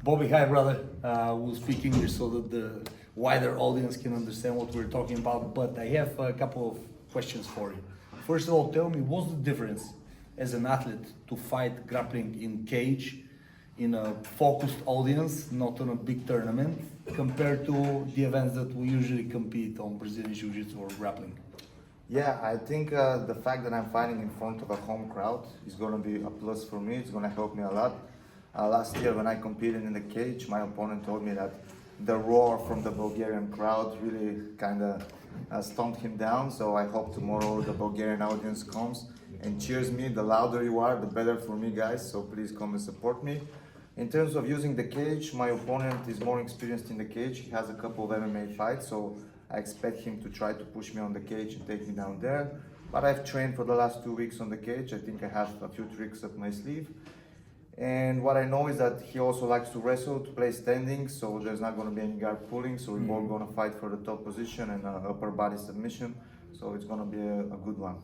Bobby, hi brother. We'll speak English so that the wider audience can understand what we're talking about, but I have a couple of questions for you. First of all, tell me, what's the difference as an athlete to fight grappling in cage, in a focused audience, not on a big tournament, compared to the events that we usually compete on, Brazilian Jiu-Jitsu or grappling? Yeah, I think the fact that I'm fighting in front of a home crowd is going to be a plus for me. It's going to help me a lot. Last year when I competed in the cage, my opponent told me that the roar from the Bulgarian crowd really kind of stomped him down. So I hope tomorrow the Bulgarian audience comes and cheers me. The louder you are, the better for me, guys. So please come and support me. In terms of using the cage, my opponent is more experienced in the cage. He has a couple of MMA fights, so I expect him to try to push me on the cage and take me down there. But I've trained for the last 2 weeks on the cage. I think I have a few tricks up my sleeve. And what I know is that he also likes to wrestle, to play standing, so there's not going to be any guard pulling. So we're both going to fight for the top position and upper body submission. So it's going to be a good one.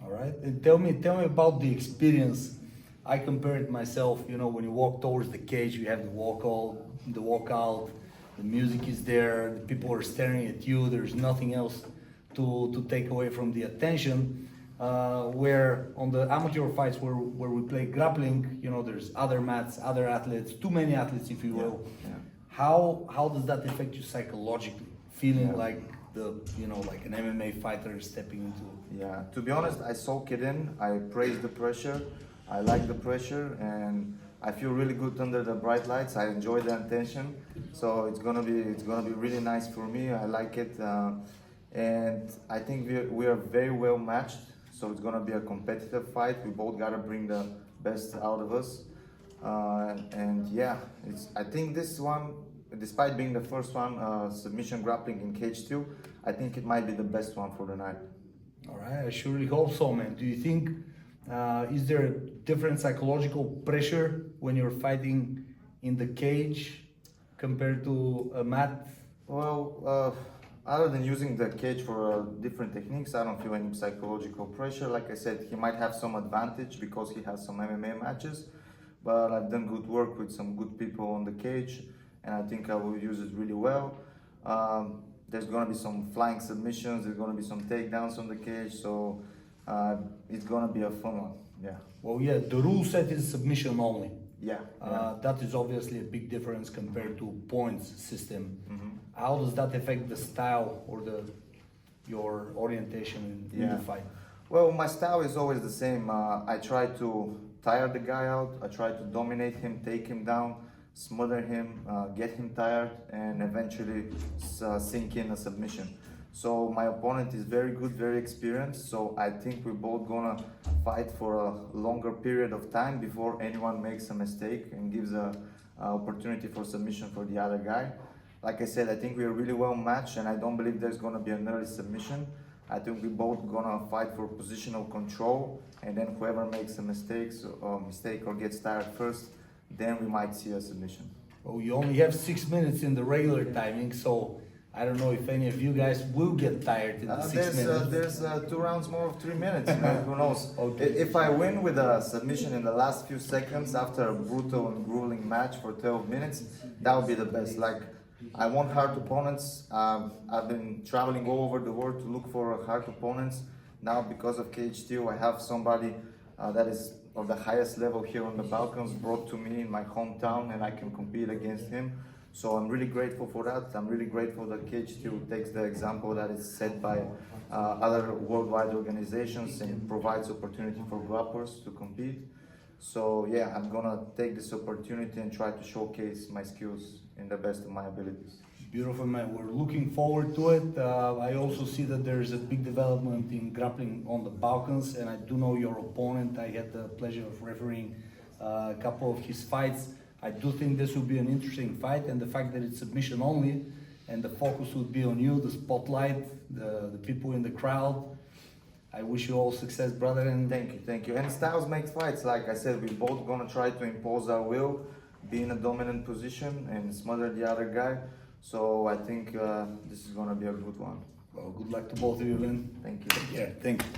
All right. And tell me about the experience. I compared myself, you know, when you walk towards the cage, you have the walkout, the music is there, the people are staring at you, there's nothing else to take away from the attention. Where on the amateur fights where we play grappling, you know, there's other mats, other athletes, too many athletes, if you will. Yeah. How does that affect you psychologically? Feeling like like an MMA fighter stepping into. Yeah, to be honest, I soak it in. I praise the pressure. I like the pressure, and I feel really good under the bright lights. I enjoy the attention, so it's gonna be really nice for me. I like it, and I think we are very well matched. So it's gonna be a competitive fight. We both gotta bring the best out of us, and yeah, I think this one, despite being the first one, submission grappling in cage 2, I think it might be the best one for the night. All right, I surely hope so, man. Do you think is there a different psychological pressure when you're fighting in the cage compared to a mat? Well, other than using the cage for different techniques, I don't feel any psychological pressure. Like I said, he might have some advantage because he has some MMA matches, but I've done good work with some good people on the cage, and I think I will use it really well. There's going to be some flying submissions, there's going to be some takedowns on the cage, so it's going to be a fun one. Yeah. Well, yeah, the rule set is submission only. Yeah. That is obviously a big difference compared to points system. Mm-hmm. How does that affect the style or your orientation in the fight? Well, my style is always the same. I try to tire the guy out. I try to dominate him, take him down, smother him, get him tired, and eventually sink in a submission. So my opponent is very good, very experienced. So I think we're both gonna fight for a longer period of time before anyone makes a mistake and gives a opportunity for submission for the other guy. Like I said, I think we're really well matched, and I don't believe there's gonna be an early submission. I think we're both gonna fight for positional control, and then whoever makes a mistake or gets tired first, then we might see a submission. Well, you only have 6 minutes in the regular timing, so I don't know if any of you guys will get tired in the 6 minutes. There's 2 rounds more of 3 minutes, who knows? Okay. If I win with a submission in the last few seconds after a brutal and grueling match for 12 minutes, that would be the best. Like, I want hard opponents. I've been traveling all over the world to look for hard opponents. Now, because of Cage 2, I have somebody that is of the highest level here on the Balkans brought to me in my hometown, and I can compete against him. So I'm really grateful for that. I'm really grateful that Cage 2 takes the example that is set by other worldwide organizations and provides opportunity for grapplers to compete. So yeah, I'm gonna take this opportunity and try to showcase my skills in the best of my abilities. Beautiful, man. We're looking forward to it. I also see that there's a big development in grappling on the Balkans, and I do know your opponent. I had the pleasure of refereeing a couple of his fights. I do think this will be an interesting fight, and the fact that it's submission only and the focus would be on you, the spotlight, the people in the crowd. I wish you all success, brother. And Thank you. And styles make fights. Like I said, we're both gonna try to impose our will, be in a dominant position, and smother the other guy. So I think this is gonna be a good one. Well, good luck to both of you, Lynn. Thank you. Yeah, thank you.